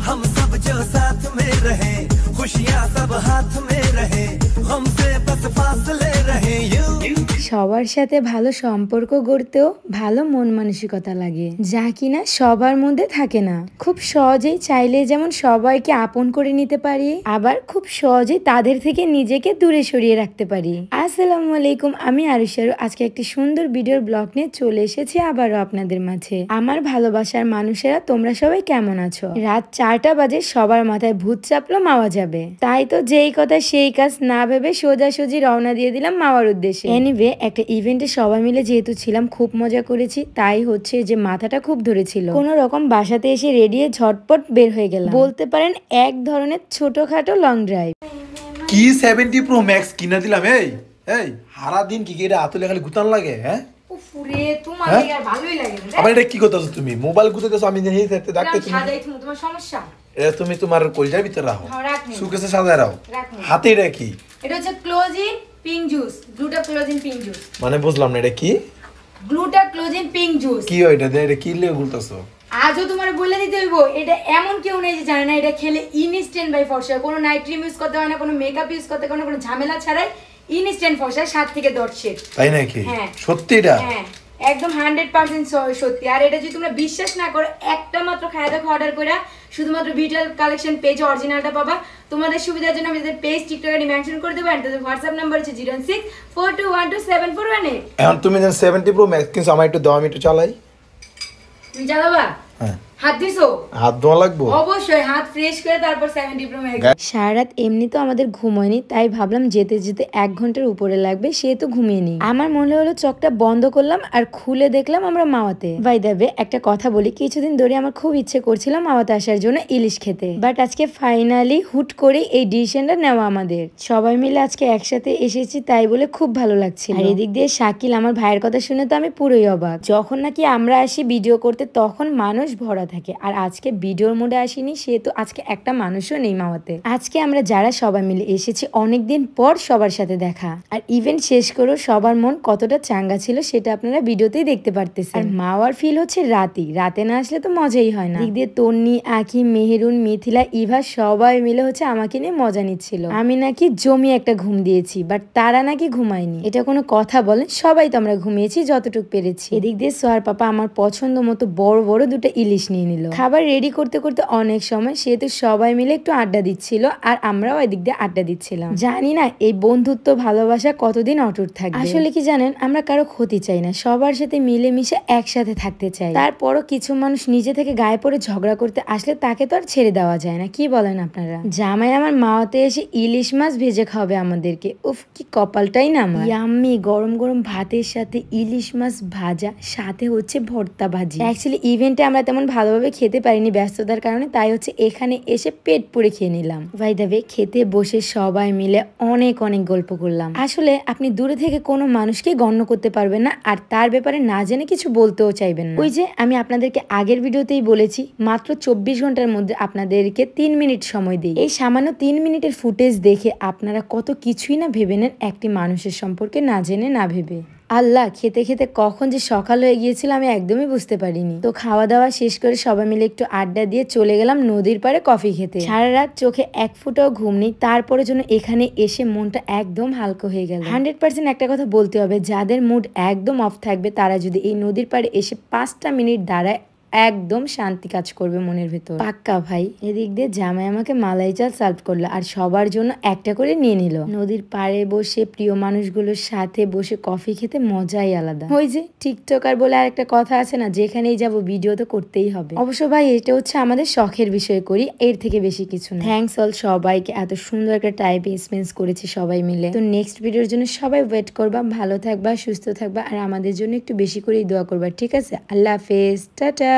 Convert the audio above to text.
हम सब जो साथ में रहे, खुशियाँ सब हाथ में रहे, हमसे बस फासले रहे। সবার সাথে ভালো সম্পর্ক গড়তেও ভালো মন মানসিকতা লাগে, যা কিনা সবার মধ্যে থাকে না। খুব সহজেই চাইলে যেমন সবাইকে আপন করে নিতে পারি, আবার খুব সহজেই তাদের থেকে নিজেকে দূরে সরিয়ে রাখতে পারি। আসসালামু আলাইকুম, আমি আরুশারু। আজকে একটি সুন্দর ভিডিওর ব্লগ নিয়ে চলে এসেছি আবারও আপনাদের মাঝে। আমার ভালোবাসার মানুষেরা, তোমরা সবাই কেমন আছো? রাত 4টা বাজে, সবার মাথায় ভূত চাপলো মাওয়া যাবে। তাই তো যেই কথা সেই কাজ না ভেবে সোজাসুজি রওনা দিয়ে দিলাম মাওয়ার উদ্দেশ্যে। এনিওয়ে, একটা ইভেন্টে সবাই মিলে যেহেতু ছিলাম, খুব মজা করেছি। তাই হচ্ছে যে মাথাটা খুব ধরেছিল, কোনো রকম বাসাতে এসে রেডি ঝটপট বের হয়ে গেলাম। বলতে পারেন এক ধরনের ছোটখাটো লং ড্রাইভ। কি 70 প্রো ম্যাক্স কিনা দিলাম। এই হারা দিন কি এটা আতলে খালি গুতান লাগে। হ্যাঁ উফরে, তোমার আর ভালোই লাগে না। আবার এটা কি করতেছো তুমি? মোবাইল গুতাতেছো, আমি জানি দেখতে দেখতে তুমি সাজাই তোমার সমস্যা। এটা তুমি তোমার কলজার ভিতরে রাখো, সুকেসে সাজায় রাখো। হাতে এটা কি? এটা হচ্ছে ক্লোজিন পিঙ্ক জুস, গ্লুটা ক্লোজিন পিঙ্ক জুস। মানে বুঝলাম না এটা কি? গ্লুটা ক্লোজিন পিঙ্ক জুস কি হয় এটা? এটা কি লিয়ে গুলতাছো? আজও তোমার বলে দিতে হইব, এটা এমন কেউ নেই যে জানে না এটা খেলে ইনস্ট্যান্ট বাই ফর্সা। কোনো নাইট ক্রিম ইউজ করতে হয় না, কোনো মেকআপ ইউজ করতে হয় না, কোনো ঝামেলা ছাড়াই ইনস্ট্যান্ট ফর্সা 7 থেকে 10 শেড। তাই নাকি? হ্যাঁ সত্যি এটা? হ্যাঁ একদম 100% সত্যি। আর এটা যদি তোমরা বিশ্বাস না করো, একটা মাত্র খায়া দেখো অর্ডার করে, শুধুমাত্র বিটল কালেকশন পেজে অরিজিনালটা পাবা। তোমাদের সুবিধার জন্য আমি পেজ টিকটকে মেনশন করে দেবো। আর তাদের হোয়াটসঅ্যাপ নাম্বার হচ্ছে 0642127418। এখন তুমি যেন 70 প্রো ম্যাক্স কিনছো, আমার একটু দাও, আমি একটু চালাই। তুমি চালাবা? হ্যাঁ। হাত দিছো? হাত ধোয়া লাগবো অবশ্যই, হাত ফ্রেশ করে তারপর 70 প্রো ম্যাক্স। সারা রাত এমনি তো আমাদের ঘুম হয়নি, তাই ভাবলাম যেতে যেতে 1 ঘন্টার উপরে লাগবে, সে তো ঘুমিয়ে নি। আমার মনে হলো চোখটা বন্ধ করলাম আর খুলে দেখলাম আমরা মাওয়াতে। বাই দ্য ওয়ে, একটা কথা বলি, কিছুদিন ধরে আমার খুব ইচ্ছে করছিল মাওয়াতে আসার জন্য ইলিশ খেতে, বাট আজকে ফাইনালি হুট করে এই ডিসিশনটা নেওয়া আমাদের। সবাই মিলে আজকে একসাথে এসেছি, তাই বলে খুব ভালো লাগছে। আর এদিক দিয়ে শাকিল, আমার ভাইয়ের কথা শুনে তো আমি পুরোই অবাক। যখন নাকি আমরা আসি ভিডিও করতে, তখন মানুষ ভরা থাকে, আর আজকে ভিডিওর মোডে আসিনি, সে তো আজকে একটা মানুষও নেই মাওয়াতে। আজকে আমরা যারা সবাই মিলে এসেছি, অনেকদিন পর সবার সাথে দেখা। আর ইভেন্ট শেষ করেও সবার মন কতটা চাঙ্গা ছিল সেটা আপনারা ভিডিওতেই দেখতে পারতেছেন। আর মাওয়ার ফিল হচ্ছে রাতে না আসলে তো মজাই হয় না। দিক দিয়ে তন্নি, আখি, মেহেরুন, মিথিলা, ইভা সবাই মিলে হচ্ছে আমাকে নিয়ে মজা নিচ্ছিল। আমি নাকি জমি একটা ঘুম দিয়েছি, বাট তারা নাকি ঘুমায়নি। এটা কোনো কথা বলেন? সবাই তো আমরা ঘুমিয়েছি যতটুকু পেরেছি। এদিক দিয়ে সোহার পাপা আমার পছন্দ মতো বড় বড় 2টা ইলিশ নিয়ে নিল। খাবার রেডি করতে করতে অনেক সময় সেহেতু সবাই মিলে একটু আড্ডা দিচ্ছিল, আর আমরাও এদিক দিয়ে আড্ডা দিচ্ছিলাম। জানি না এই বন্ধুত্ব ভালোবাসা কতদিন অটুট থাকবে। আসলে কি জানেন, আমরা কারো ক্ষতি চাই না, সবার সাথে মিলেমিশে একসাথে থাকতে চাই। তারপরও কিছু মানুষ নিজে থেকে গায়ে পড়ে ঝগড়া করতে আসলে তাকে তো আর ছেড়ে দেওয়া যায় না। কি বলেন আপনারা? জামাই আমার মাওয়াতে এসে ইলিশ মাছ ভেজে খাওয়াবে আমাদেরকে। উফ, কি কপালটাই না আমার। ইয়াম্মি গরম গরম ভাতের সাথে ইলিশ মাছ ভাজা, সাথে হচ্ছে ভর্তা ভাজি। অ্যাকচুয়ালি ইভেন্টে আমরা তেমন ভালোভাবে খেতে পারিনি ব্যস্ততার কারণে, তাই হচ্ছে এখানে এসে পেট পুড়ে খেয়ে নিলাম। বাই দ্য ওয়ে, খেতে বসে সবাই মিলে অনেক গল্প করলাম। আসলে আপনি দূরে থেকে কোনো মানুষকে গণ্য করতে পারবেন না, আর তার ব্যাপারে না জেনে কিছু বলতেও চাইবেন না। ওই যে আমি আপনাদেরকে আগের ভিডিওতেই বলেছি, মাত্র 24 ঘন্টার মধ্যে আপনাদেরকে 3 মিনিট সময় দিই। এই সামান্য 3 মিনিটের ফুটেজ দেখে আপনারা কত কিছুই না ভেবে নেন একটি মানুষের সম্পর্কে না জেনে না ভেবে। আল্লাহ, খেতে খেতে কখন যে সকাল হয়ে গিয়েছিল আমি একদমই বুঝতে পারিনি। তো খাওয়া দাওয়া শেষ করে সবাই মিলে একটু আড্ডা দিয়ে চলে গেলাম নদীর পাড়ে কফি খেতে। সারা রাত চোখে এক ফোঁটাও ঘুম নেই, তারপরে জন্য এখানে এসে মনটা একদম হালকা হয়ে গেল। 100% একটা কথা বলতে হবে, যাদের মুড একদম অফ থাকবে তারা যদি এই নদীর পাড়ে এসে 5টা মিনিট দাঁড়ায়, একদম শান্তি কাজ করবে মনের ভেতর, পাক্কা ভাই। এদিক দিয়ে জামাই আমাকে মালাই চাল সার্ভ করলো, আর সবার জন্য একটা করে নিয়ে নিল। নদীর পাড়ে বসে প্রিয় মানুষগুলোর সাথে বসে কফি খেতে মজাই আলাদা। ওই যে টিকটকার বলে আর একটা কথা আছে না, যেখানেই যাব ভিডিও তো করতেই হবে। অবশ্য ভাই, এটা হচ্ছে আমাদের শখের বিষয়, করি, এর থেকে বেশি কিছু না। থ্যাঙ্কস অল সবাইকে, এত সুন্দর একটা টাইম স্পেন্ড করেছি সবাই মিলে। তো নেক্সট ভিডিওর জন্য সবাই ওয়েট করবা, ভালো থাকবা, সুস্থ থাকবা, আর আমাদের জন্য একটু বেশি করেই দোয়া করবা, ঠিক আছে? আল্লাহ হাফেজ, টাটা।